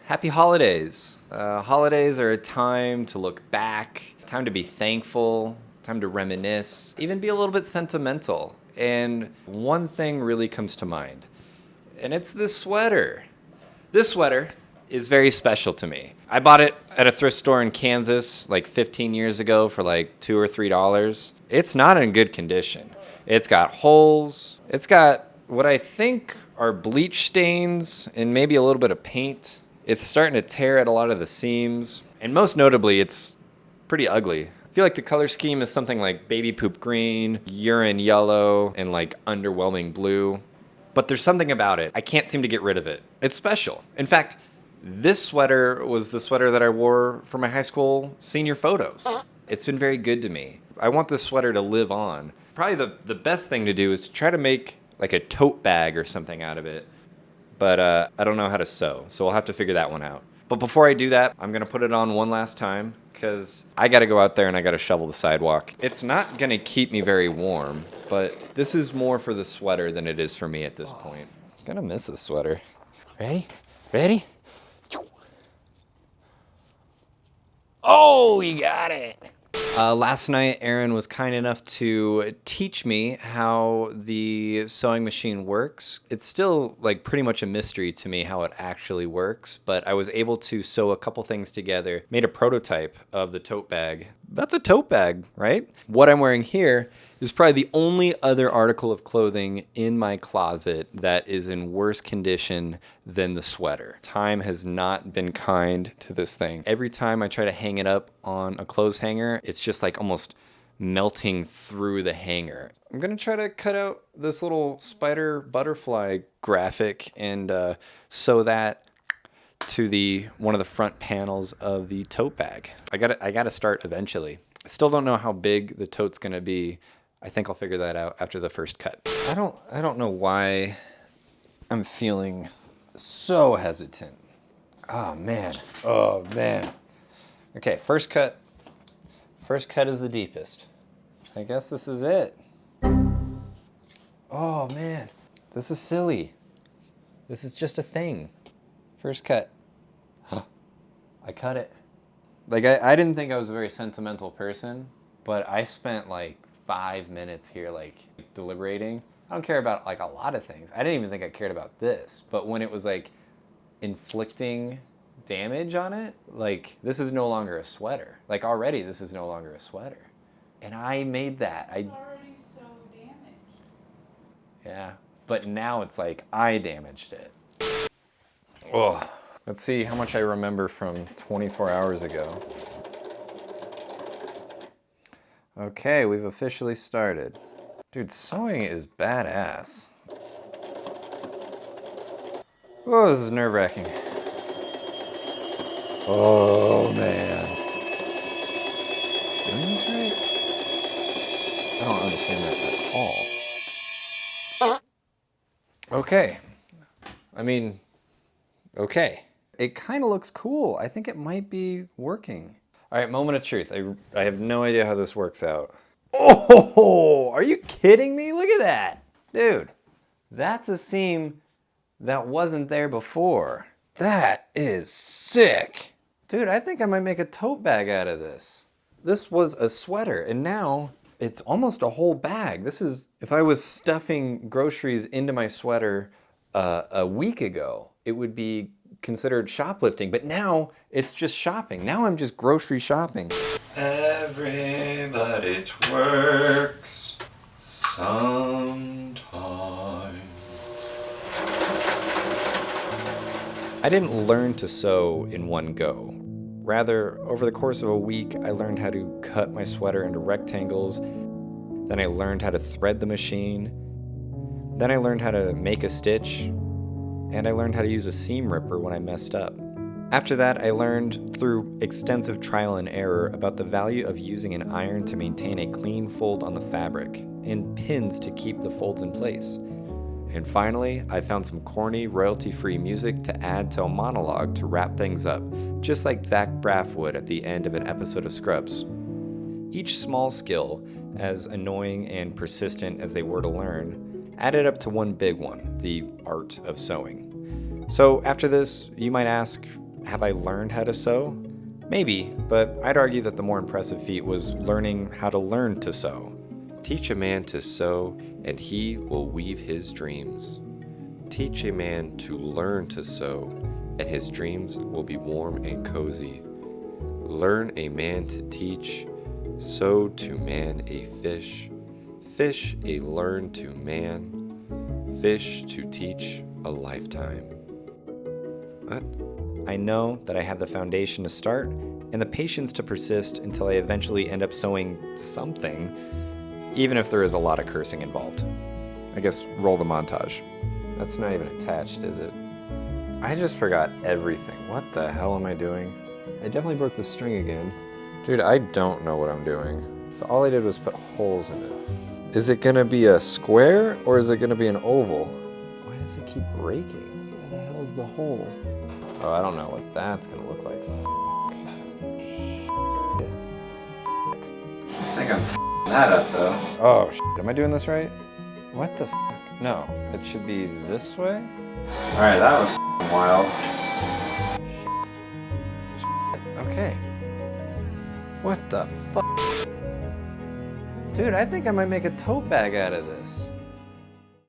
Happy holidays. Holidays are a time to look back, time to be thankful, time to reminisce, even be a little bit sentimental. And one thing really comes to mind, and it's this sweater. This sweater is very special to me. I bought it at a thrift store in Kansas like 15 years ago for like $2 or $3. It's not in good condition. It's got holes. It's got what I think are bleach stains and maybe a little bit of paint. It's starting to tear at a lot of the seams. And most notably, it's pretty ugly. I feel like the color scheme is something like baby poop green, urine yellow, and like underwhelming blue. But there's something about it. I can't seem to get rid of it. It's special. In fact, this sweater was the sweater that I wore for my high school senior photos. It's been very good to me. I want this sweater to live on. Probably the best thing to do is to try to make like a tote bag or something out of it. But I don't know how to sew, so we'll have to figure that one out. But before I do that, I'm going to put it on one last time because I got to go out there and I got to shovel the sidewalk. It's not going to keep me very warm, but this is more for the sweater than it is for me at this point. I'm going to miss this sweater. Ready? Ready? Oh, you got it. Last night, Aaron was kind enough to teach me how the sewing machine works. It's still like pretty much a mystery to me how it actually works, but I was able to sew a couple things together, made a prototype of the tote bag. That's a tote bag, right? What I'm wearing here is probably the only other article of clothing in my closet that is in worse condition than the sweater. Time has not been kind to this thing. Every time I try to hang it up on a clothes hanger, it's just like almost melting through the hanger. I'm gonna try to cut out this little spider butterfly graphic and sew that to one of the front panels of the tote bag. I gotta start eventually. I still don't know how big the tote's gonna be. I think I'll figure that out after the first cut. I don't know why I'm feeling so hesitant. Oh man. Okay, first cut. First cut is the deepest. I guess this is it. Oh man, this is silly. This is just a thing. First cut. Huh. I cut it. Like I didn't think I was a very sentimental person, but I spent like 5 minutes here like deliberating. I don't care about like a lot of things. I didn't even think I cared about this, but when it was like inflicting damage on it, like this is no longer a sweater. Like already this is no longer a sweater. And I made that. It's already so damaged. Yeah, but now it's like I damaged it. Oh, let's see how much I remember from 24 hours ago. Okay, we've officially started. Dude, sewing is badass. Oh, this is nerve-wracking. Oh, man. Doing this right? I don't understand that at all. Okay. I mean, okay. It kind of looks cool. I think it might be working. All right, moment of truth. I have no idea how this works out. Oh, are you kidding me? Look at that. Dude, that's a seam that wasn't there before. That is sick. Dude, I think I might make a tote bag out of this. This was a sweater, and now it's almost a whole bag. This is, if I was stuffing groceries into my sweater a week ago, it would be considered shoplifting, but now it's just shopping. Now I'm just grocery shopping. Everybody twerks sometime. I didn't learn to sew in one go. Rather, over the course of a week, I learned how to cut my sweater into rectangles. Then I learned how to thread the machine. Then I learned how to make a stitch. And I learned how to use a seam ripper when I messed up. After that, I learned through extensive trial and error about the value of using an iron to maintain a clean fold on the fabric, and pins to keep the folds in place. And finally, I found some corny, royalty-free music to add to a monologue to wrap things up, just like Zach Braff would at the end of an episode of Scrubs. Each small skill, as annoying and persistent as they were to learn, added up to one big one, the art of sewing. So after this, you might ask, have I learned how to sew? Maybe, but I'd argue that the more impressive feat was learning how to learn to sew. Teach a man to sew, and he will weave his dreams. Teach a man to learn to sew, and his dreams will be warm and cozy. Learn a man to teach, sew to man a fish, fish a learn to man, fish to teach a lifetime. What? I know that I have the foundation to start and the patience to persist until I eventually end up sewing something, even if there is a lot of cursing involved. I guess roll the montage. That's not even attached, is it? I just forgot everything. What the hell am I doing? I definitely broke the string again. Dude, I don't know what I'm doing. So all I did was put holes in it. Is it gonna be a square or is it gonna be an oval? Why does it keep breaking? Where the hell is the hole? Oh, I don't know what that's gonna look like. Shit. I think I'm that up though. Oh shit, am I doing this right? What the No, it should be this way? Alright, that was wild. Shit. Okay. What the fuck? Dude, I think I might make a tote bag out of this.